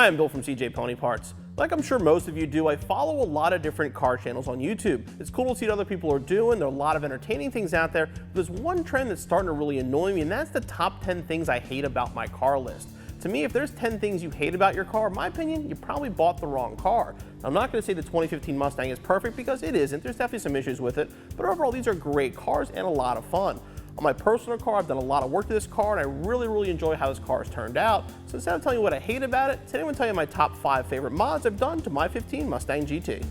Hi, I'm Bill from CJ Pony Parts. Like I'm sure most of you do, I follow a lot of different car channels on YouTube. It's cool to see what other people are doing. There are a lot of entertaining things out there. But there's one trend that's starting to really annoy me, and that's the top 10 things I hate about my car list. To me, if there's 10 things you hate about your car, in my opinion, you probably bought the wrong car. I'm not going to say the 2015 Mustang is perfect because it isn't. There's definitely some issues with it. But overall, these are great cars and a lot of fun. On my personal car, I've done a lot of work to this car, and I really enjoy how this car has turned out. So instead of telling you what I hate about it, today I'm going to tell you my top 5 favorite mods I've done to my 15 Mustang GT.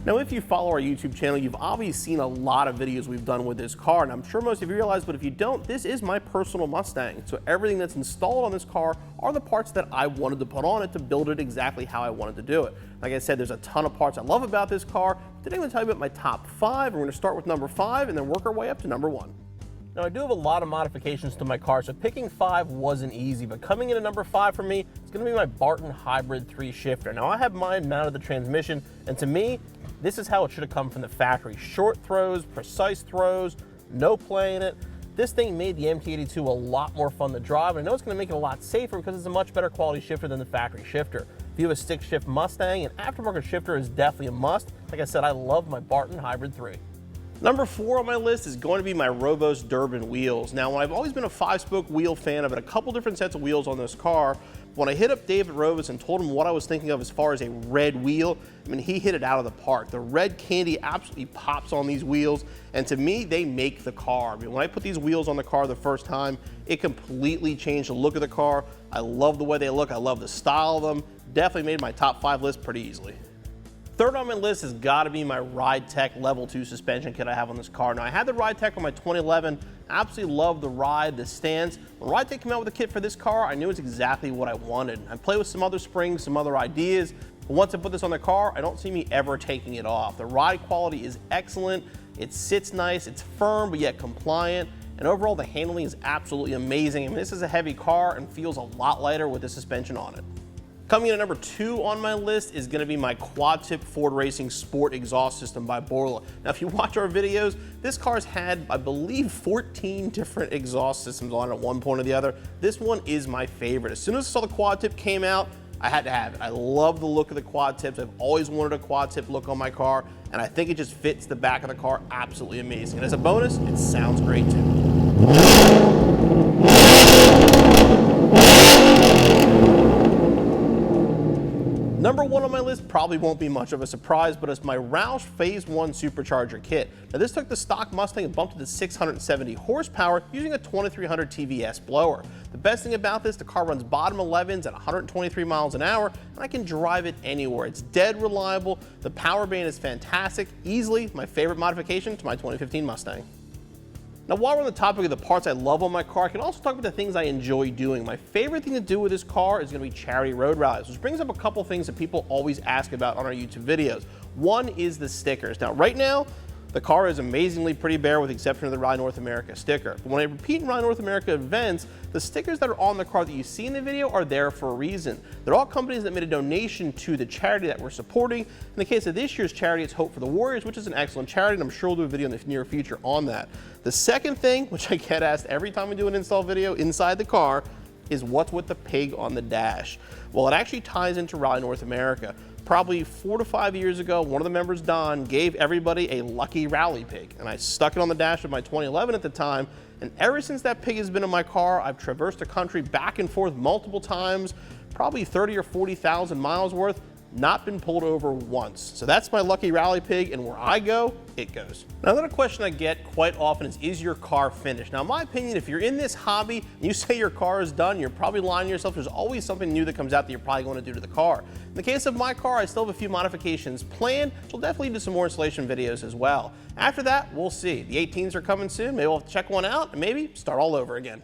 Now, if you follow our YouTube channel, you've obviously seen a lot of videos we've done with this car, and I'm sure most of you realize, but if you don't, this is my personal Mustang. So everything that's installed on this car are the parts that I wanted to put on it to build it exactly how I wanted to do it. Like I said, there's a ton of parts I love about this car. Today I'm going to tell you about my top 5. We're going to start with number 5 and then work our way up to number 1. Now, I do have a lot of modifications to my car, so picking 5 wasn't easy, but coming in at number 5 for me, it's going to be my Barton Hybrid 3 shifter. Now, I have mine mounted the transmission, and to me, this is how it should have come from the factory. Short throws, precise throws, no play in it. This thing made the MT82 a lot more fun to drive, and I know it's going to make it a lot safer because it's a much better quality shifter than the factory shifter. If you have a stick shift Mustang, an aftermarket shifter is definitely a must. Like I said, I love my Barton Hybrid 3. Number 4 on my list is going to be my Robos Durbin wheels. Now, I've always been a 5-spoke wheel fan. I've had a couple different sets of wheels on this car. When I hit up David Robos and told him what I was thinking of as far as a red wheel, I mean, he hit it out of the park. The red candy absolutely pops on these wheels, and to me, they make the car. I mean, when I put these wheels on the car the first time, it completely changed the look of the car. I love the way they look. I love the style of them. Definitely made my top 5 list pretty easily. Third on my list has got to be my Ride Tech Level 2 suspension kit I have on this car. Now, I had the Ride Tech on my 2011. Absolutely love the ride, the stance. When Ride Tech came out with a kit for this car, I knew it's exactly what I wanted. I played with some other springs, some other ideas, but once I put this on the car, I don't see me ever taking it off. The ride quality is excellent. It sits nice, it's firm, but yet compliant. And overall, the handling is absolutely amazing. I mean, this is a heavy car and feels a lot lighter with the suspension on it. Coming in at number 2 on my list is going to be my quad-tip Ford Racing Sport exhaust system by Borla. Now, if you watch our videos, this car's had, I believe, 14 different exhaust systems on it at one point or the other. This one is my favorite. As soon as I saw the quad-tip came out, I had to have it. I love the look of the quad tips. I've always wanted a quad tip look on my car, and I think it just fits the back of the car absolutely amazing. And as a bonus, it sounds great too. Number 1 on my list probably won't be much of a surprise, but it's my Roush Phase 1 Supercharger kit. Now, this took the stock Mustang and bumped it to 670 horsepower using a 2300 TVS blower. The best thing about this, the car runs bottom 11s at 123 miles an hour, and I can drive it anywhere. It's dead reliable. The power band is fantastic. Easily my favorite modification to my 2015 Mustang. Now, while we're on the topic of the parts I love on my car, I can also talk about the things I enjoy doing. My favorite thing to do with this car is going to be charity road rallies, which brings up a couple things that people always ask about on our YouTube videos. One is the stickers. Now, right now, the car is amazingly pretty bare with the exception of the Ride North America sticker. But when I repeat in Ride North America events, the stickers that are on the car that you see in the video are there for a reason. They're all companies that made a donation to the charity that we're supporting. In the case of this year's charity, it's Hope for the Warriors, which is an excellent charity, and I'm sure we'll do a video in the near future on that. The second thing, which I get asked every time we do an install video inside the car, is what's with the pig on the dash? Well, it actually ties into Ride North America. Probably 4 to 5 years ago, one of the members, Don, gave everybody a lucky rally pig, and I stuck it on the dash of my 2011 at the time, and ever since that pig has been in my car, I've traversed the country back and forth multiple times, probably 30 or 40,000 miles worth, not been pulled over once. So that's my lucky rally pig, and where I go, it goes. Now, another question I get quite often is your car finished? Now, in my opinion, if you're in this hobby and you say your car is done, you're probably lying to yourself. There's always something new that comes out that you're probably going to do to the car. In the case of my car, I still have a few modifications planned, which will definitely do some more installation videos as well. After that, we'll see. The 18s are coming soon. Maybe we'll have to check one out and maybe start all over again.